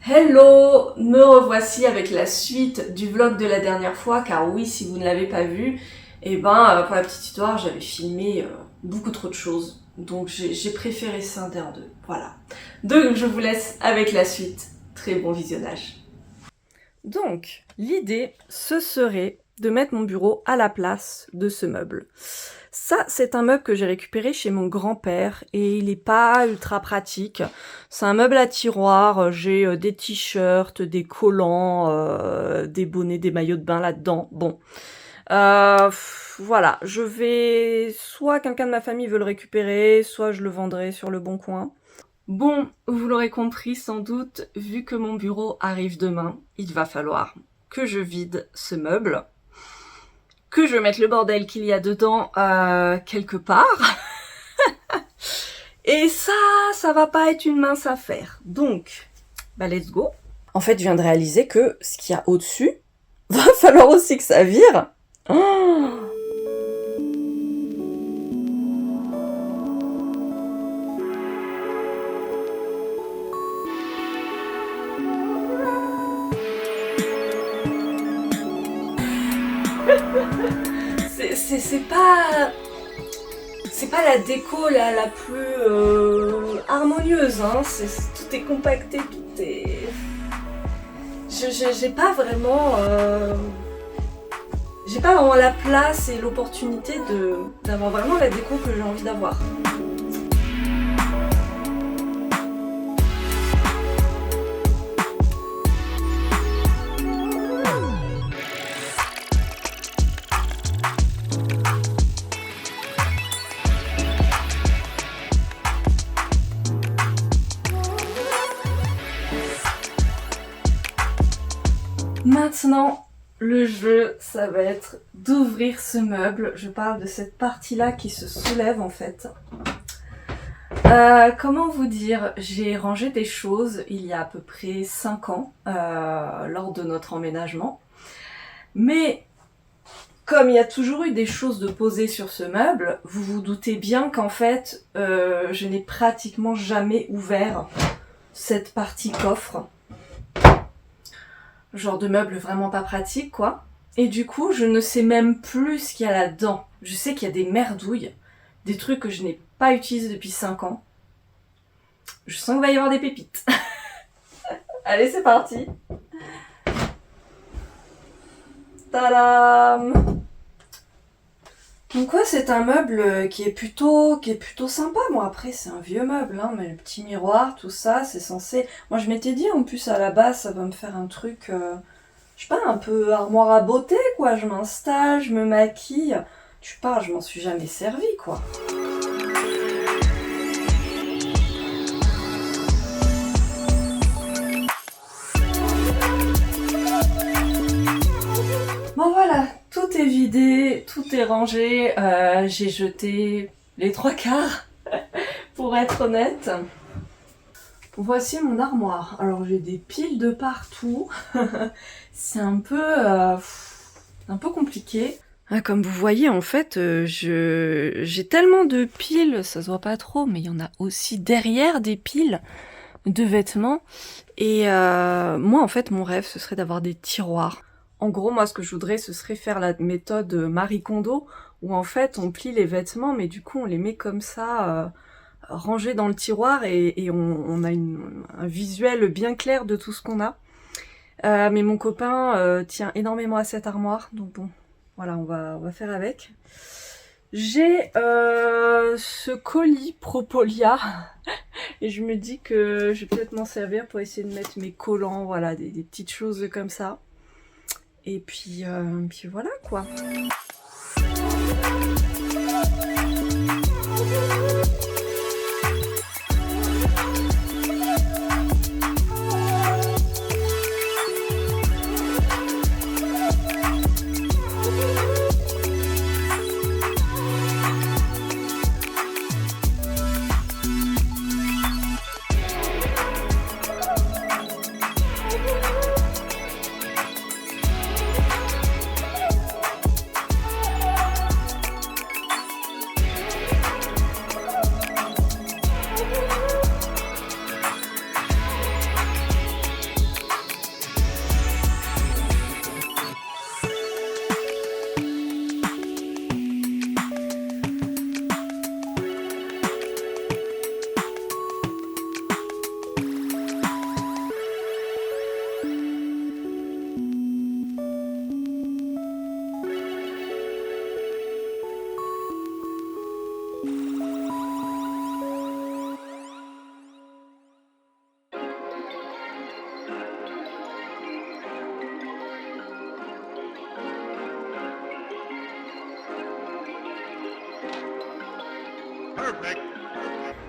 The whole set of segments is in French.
Hello, me revoici avec la suite du vlog de la dernière fois, car oui, si vous ne l'avez pas vu, pour la petite histoire, j'avais filmé beaucoup trop de choses, donc j'ai préféré scinder en deux, voilà. Donc je vous laisse avec la suite, très bon visionnage. Donc, l'idée, ce serait de mettre mon bureau à la place de ce meuble. Ça, c'est un meuble que j'ai récupéré chez mon grand-père et il est pas ultra pratique. C'est un meuble à tiroir, j'ai des t-shirts, des collants, des bonnets, des maillots de bain là-dedans. Bon, voilà, je vais... Soit quelqu'un de ma famille veut le récupérer, soit je le vendrai sur le bon coin. Bon, vous l'aurez compris sans doute, vu que mon bureau arrive demain, il va falloir que je vide ce meuble, que je mette le bordel qu'il y a dedans quelque part. Et ça va pas être une mince affaire. Donc, let's go. En fait, je viens de réaliser que ce qu'il y a au-dessus, va falloir aussi que ça vire. Oh, c'est pas la déco la plus harmonieuse, hein. Tout est compacté, tout est... J'ai pas vraiment la place et l'opportunité d'avoir vraiment la déco que j'ai envie d'avoir. Maintenant, le jeu, ça va être d'ouvrir ce meuble. Je parle de cette partie-là qui se soulève en fait. Comment vous dire, j'ai rangé des choses il y a à peu près 5 ans, lors de notre emménagement. Mais comme il y a toujours eu des choses de poser sur ce meuble, vous vous doutez bien qu'en fait, je n'ai pratiquement jamais ouvert cette partie coffre. Genre de meuble vraiment pas pratique, quoi. Et du coup, je ne sais même plus ce qu'il y a là-dedans. Je sais qu'il y a des merdouilles, des trucs que je n'ai pas utilisés depuis 5 ans. Je sens qu'il va y avoir des pépites. Allez, c'est parti. Tadam! Donc ouais, c'est un meuble qui est plutôt sympa. Bon, après, c'est un vieux meuble, hein, mais le petit miroir, tout ça, c'est censé... Moi, je m'étais dit, en plus, à la base, ça va me faire un truc, je sais pas, un peu armoire à beauté, quoi. Je m'installe, je me maquille. Tu parles, je m'en suis jamais servi, quoi. Bon voilà, tout est vidé, tout est rangé, j'ai jeté les 3/4 pour être honnête. Voici mon armoire. Alors j'ai des piles de partout, c'est un peu compliqué. Comme vous voyez en fait, j'ai tellement de piles, ça se voit pas trop, mais il y en a aussi derrière des piles de vêtements. Et moi en fait mon rêve ce serait d'avoir des tiroirs. En gros, moi, ce que je voudrais, ce serait faire la méthode Marie Kondo, où en fait, on plie les vêtements, mais du coup, on les met comme ça, rangés dans le tiroir, et on a un visuel bien clair de tout ce qu'on a. Mais mon copain tient énormément à cette armoire, donc bon, voilà, on va faire avec. J'ai ce colis Propolia, et je me dis que je vais peut-être m'en servir pour essayer de mettre mes collants, voilà, des petites choses comme ça. Et puis voilà quoi.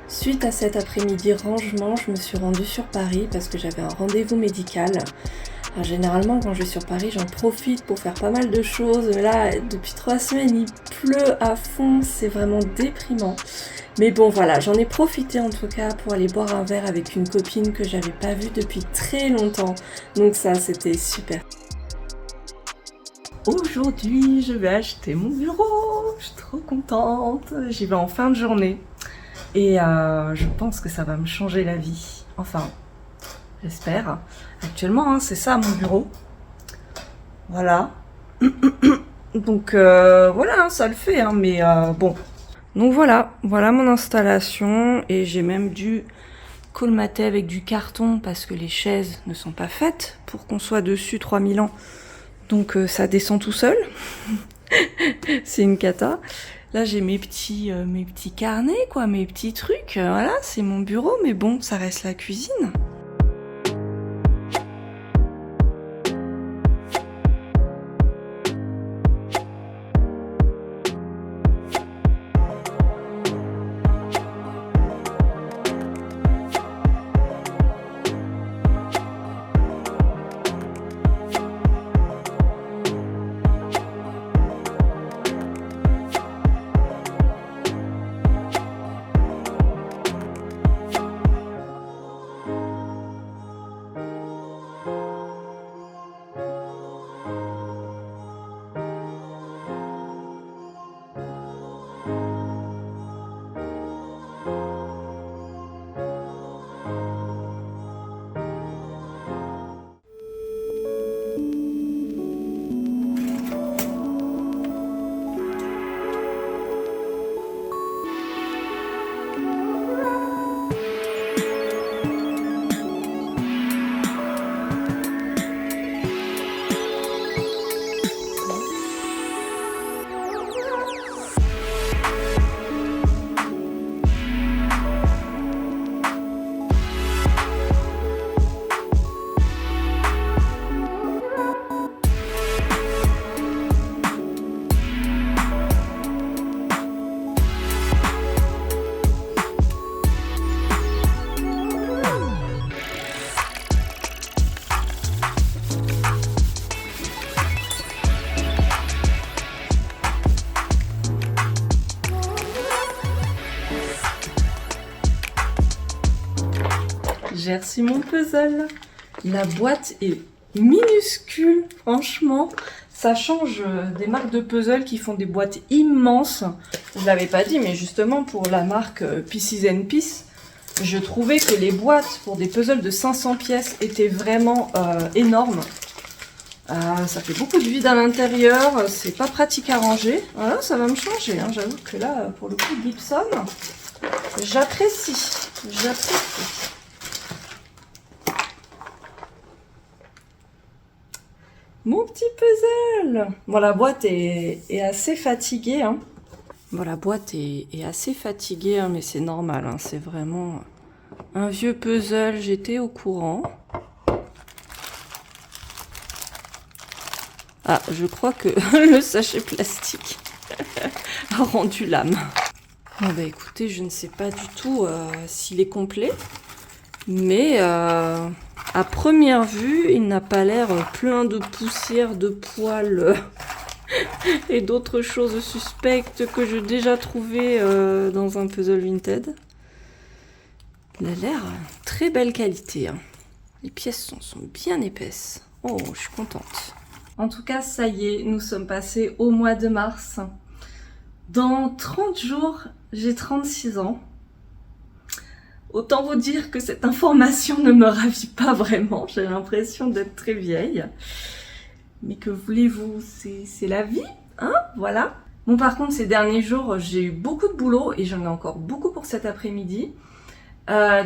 Suite à cet après-midi rangement, je me suis rendue sur Paris parce que j'avais un rendez-vous médical. Alors, généralement, quand je vais sur Paris, j'en profite pour faire pas mal de choses. Mais là, depuis 3 semaines, il pleut à fond, c'est vraiment déprimant. Mais bon, voilà, j'en ai profité en tout cas pour aller boire un verre avec une copine que j'avais pas vue depuis très longtemps. Donc ça, c'était super. Aujourd'hui, je vais acheter mon bureau. Je suis trop contente. J'y vais en fin de journée. Et je pense que ça va me changer la vie. Enfin, j'espère. Actuellement, hein, c'est ça mon bureau. Voilà. Donc voilà, ça le fait, hein, mais bon. Donc voilà mon installation. Et j'ai même dû colmater avec du carton parce que les chaises ne sont pas faites pour qu'on soit dessus 3000 ans. Donc ça descend tout seul. C'est une cata. Là, j'ai mes petits carnets, quoi, mes petits trucs. Voilà, c'est mon bureau, mais bon, ça reste la cuisine. J'ai reçu mon puzzle. La boîte est minuscule, franchement. Ça change des marques de puzzle qui font des boîtes immenses. Je ne l'avais pas dit, mais justement pour la marque Pieces and Peace, je trouvais que les boîtes pour des puzzles de 500 pièces étaient vraiment énormes. Ça fait beaucoup de vide à l'intérieur, c'est pas pratique à ranger. Voilà, ça va me changer, hein. J'avoue que là, pour le coup, Gibson, j'apprécie. Mon petit puzzle. Bon, la boîte est assez fatiguée, hein. Bon, la boîte est assez fatiguée, hein, mais c'est normal, hein. C'est vraiment un vieux puzzle, j'étais au courant. Ah, je crois que le sachet plastique a rendu l'âme. Bon, bah écoutez, je ne sais pas du tout s'il est complet, mais à première vue, il n'a pas l'air plein de poussière, de poils et d'autres choses suspectes que j'ai déjà trouvées dans un puzzle Vinted. Il a l'air très belle qualité, hein. Les pièces sont bien épaisses. Oh, je suis contente. En tout cas, ça y est, nous sommes passés au mois de mars. Dans 30 jours, j'ai 36 ans. Autant vous dire que cette information ne me ravit pas vraiment. J'ai l'impression d'être très vieille. Mais que voulez-vous, c'est la vie, hein, voilà. Bon, par contre, ces derniers jours, j'ai eu beaucoup de boulot et j'en ai encore beaucoup pour cet après-midi.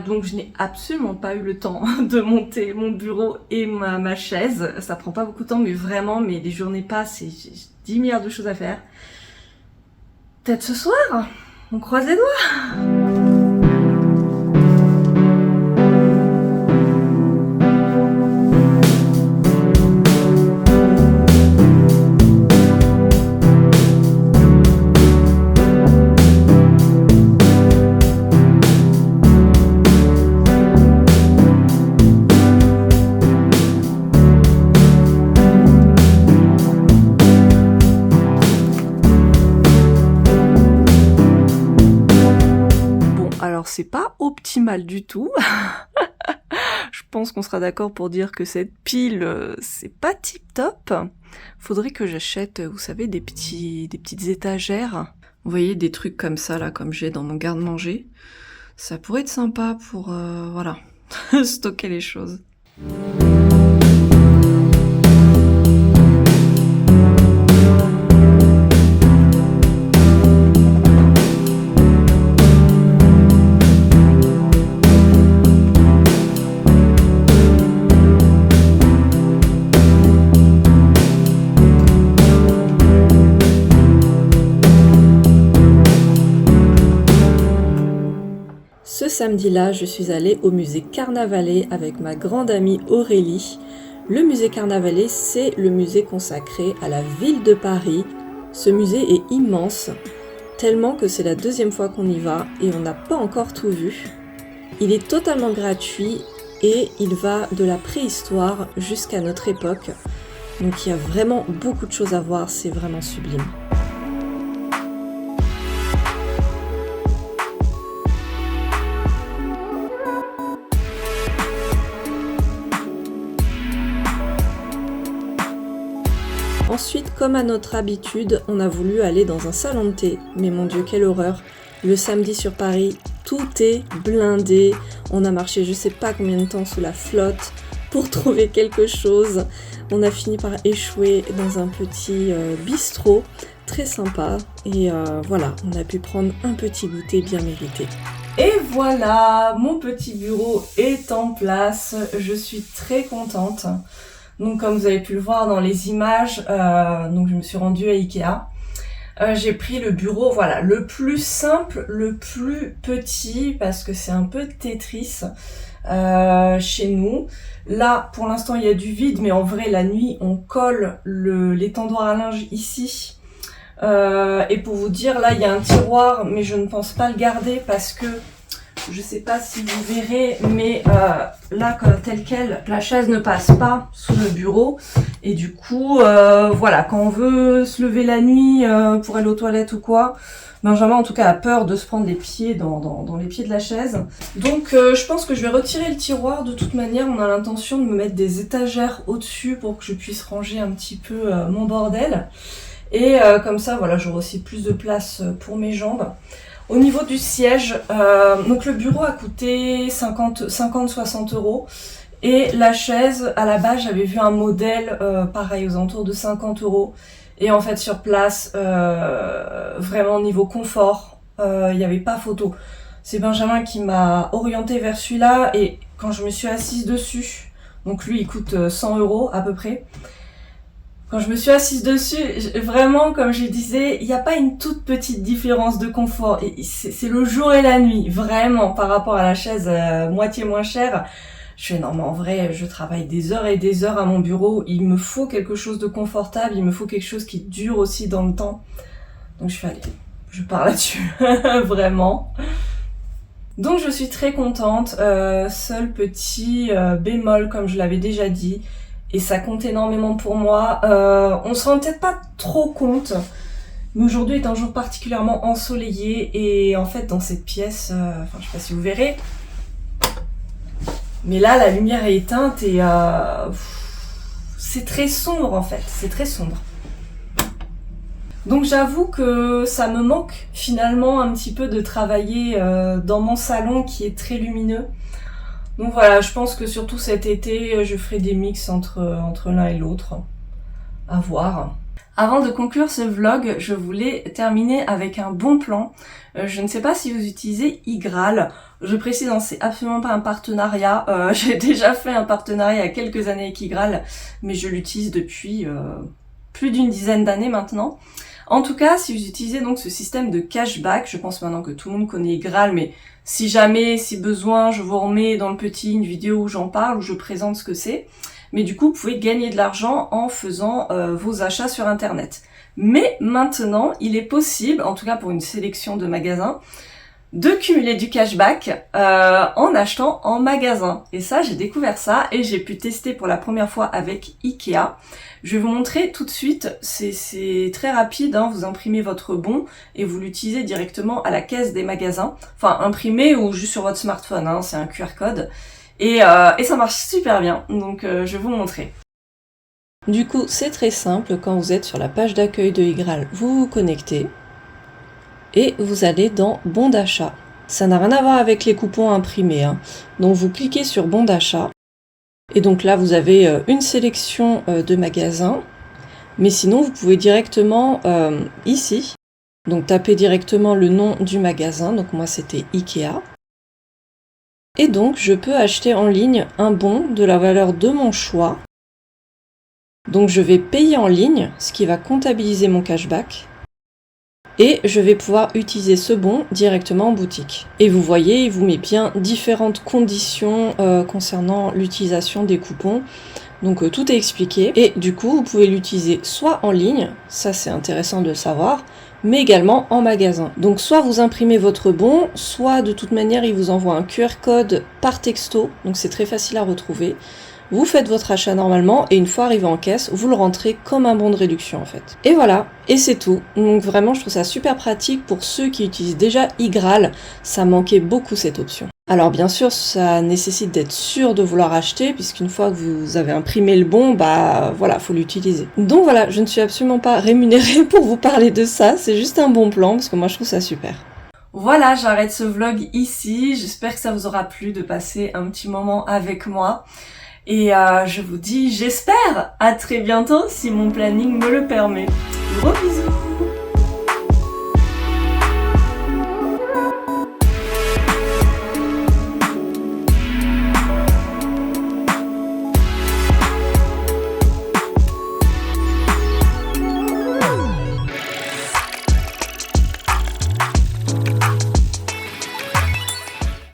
Donc je n'ai absolument pas eu le temps de monter mon bureau et ma chaise. Ça prend pas beaucoup de temps, mais vraiment, mais les journées passent et j'ai 10 milliards de choses à faire. Peut-être ce soir, on croise les doigts. c'est pas optimal du tout. Je pense qu'on sera d'accord pour dire que cette pile, c'est pas tip top. Faudrait que j'achète, vous savez, des petites étagères. Vous voyez, des trucs comme ça, là, comme j'ai dans mon garde-manger. Ça pourrait être sympa pour, voilà, stocker les choses. Ce samedi-là, je suis allée au musée Carnavalet avec ma grande amie Aurélie. Le musée Carnavalet, c'est le musée consacré à la ville de Paris. Ce musée est immense, tellement que c'est la deuxième fois qu'on y va et on n'a pas encore tout vu. Il est totalement gratuit et il va de la préhistoire jusqu'à notre époque. Donc il y a vraiment beaucoup de choses à voir, c'est vraiment sublime. Ensuite, comme à notre habitude, on a voulu aller dans un salon de thé. Mais mon Dieu, quelle horreur! Le samedi sur Paris, tout est blindé. On a marché je sais pas combien de temps sous la flotte pour trouver quelque chose. On a fini par échouer dans un petit bistrot très sympa. Et voilà, on a pu prendre un petit goûter bien mérité. Et voilà, mon petit bureau est en place. Je suis très contente. Donc comme vous avez pu le voir dans les images, donc je me suis rendue à Ikea. J'ai pris le bureau, voilà, le plus simple, le plus petit, parce que c'est un peu Tetris chez nous. Là, pour l'instant, il y a du vide, mais en vrai, la nuit, on colle l'étendoir à linge ici. Et pour vous dire, là, il y a un tiroir, mais je ne pense pas le garder parce que je sais pas si vous verrez, mais là, tel quel, la chaise ne passe pas sous le bureau. Et du coup, voilà, quand on veut se lever la nuit pour aller aux toilettes ou quoi, Benjamin, en tout cas, a peur de se prendre les pieds dans les pieds de la chaise. Donc, je pense que je vais retirer le tiroir. De toute manière, on a l'intention de me mettre des étagères au-dessus pour que je puisse ranger un petit peu mon bordel. Et comme ça, voilà, j'aurai aussi plus de place pour mes jambes. Au niveau du siège, donc le bureau a coûté 50-60 €. Et la chaise, à la base, j'avais vu un modèle pareil aux alentours de 50 €. Et en fait, sur place, vraiment au niveau confort, il n'y avait pas photo. C'est Benjamin qui m'a orienté vers celui-là. Et quand je me suis assise dessus, donc lui, il coûte 100 € à peu près. Quand je me suis assise dessus, vraiment, comme je disais, il n'y a pas une toute petite différence de confort. Et c'est le jour et la nuit, vraiment, par rapport à la chaise moitié moins chère. Je fais non, mais en vrai, je travaille des heures et des heures à mon bureau. Il me faut quelque chose de confortable, il me faut quelque chose qui dure aussi dans le temps. Donc je fais, allez, je pars là-dessus, vraiment. Donc je suis très contente. Seul petit bémol, comme je l'avais déjà dit, et ça compte énormément pour moi. On se rend peut-être pas trop compte, mais aujourd'hui est un jour particulièrement ensoleillé et en fait dans cette pièce, je sais pas si vous verrez, mais là la lumière est éteinte et c'est très sombre en fait, c'est très sombre. Donc j'avoue que ça me manque finalement un petit peu de travailler dans mon salon qui est très lumineux. Donc voilà, je pense que surtout cet été, je ferai des mix entre l'un et l'autre. À voir. Avant de conclure ce vlog, je voulais terminer avec un bon plan. Je ne sais pas si vous utilisez Igral. Je précise, hein, c'est absolument pas un partenariat. J'ai déjà fait un partenariat il y a quelques années avec Igral, mais je l'utilise depuis plus d'une dizaine d'années maintenant. En tout cas, si vous utilisez donc ce système de cashback, je pense maintenant que tout le monde connaît Igral, mais si jamais, si besoin, je vous remets dans le petit une vidéo où j'en parle, où je présente ce que c'est. Mais du coup, vous pouvez gagner de l'argent en faisant vos achats sur Internet. Mais maintenant, il est possible, en tout cas pour une sélection de magasins, de cumuler du cashback en achetant en magasin. Et ça, j'ai découvert ça et j'ai pu tester pour la première fois avec Ikea. Je vais vous montrer tout de suite, c'est très rapide, hein. Vous imprimez votre bon et vous l'utilisez directement à la caisse des magasins. Enfin, imprimé ou juste sur votre smartphone, hein. C'est un QR code. Et ça marche super bien, donc je vais vous montrer. Du coup, c'est très simple, quand vous êtes sur la page d'accueil de Igral, vous vous connectez et vous allez dans bon d'achat. Ça n'a rien à voir avec les coupons imprimés, hein. Donc vous cliquez sur bon d'achat et donc là vous avez une sélection de magasins, mais sinon vous pouvez directement ici, donc taper directement le nom du magasin, donc moi c'était Ikea. Et donc je peux acheter en ligne un bon de la valeur de mon choix. Donc je vais payer en ligne, ce qui va comptabiliser mon cashback. Et je vais pouvoir utiliser ce bon directement en boutique. Et vous voyez, il vous met bien différentes conditions concernant l'utilisation des coupons. Donc tout est expliqué. Et du coup, vous pouvez l'utiliser soit en ligne, ça c'est intéressant de le savoir, mais également en magasin. Donc soit vous imprimez votre bon, soit de toute manière il vous envoie un QR code par texto, donc c'est très facile à retrouver. Vous faites votre achat normalement et une fois arrivé en caisse, vous le rentrez comme un bon de réduction en fait. Et voilà, et c'est tout. Donc vraiment je trouve ça super pratique pour ceux qui utilisent déjà Igral, ça manquait beaucoup cette option. Alors bien sûr ça nécessite d'être sûr de vouloir acheter puisqu'une fois que vous avez imprimé le bon, bah voilà, faut l'utiliser. Donc voilà, je ne suis absolument pas rémunérée pour vous parler de ça, c'est juste un bon plan parce que moi je trouve ça super. Voilà, j'arrête ce vlog ici, j'espère que ça vous aura plu de passer un petit moment avec moi. Et je vous dis, j'espère, à très bientôt si mon planning me le permet. Gros bisous!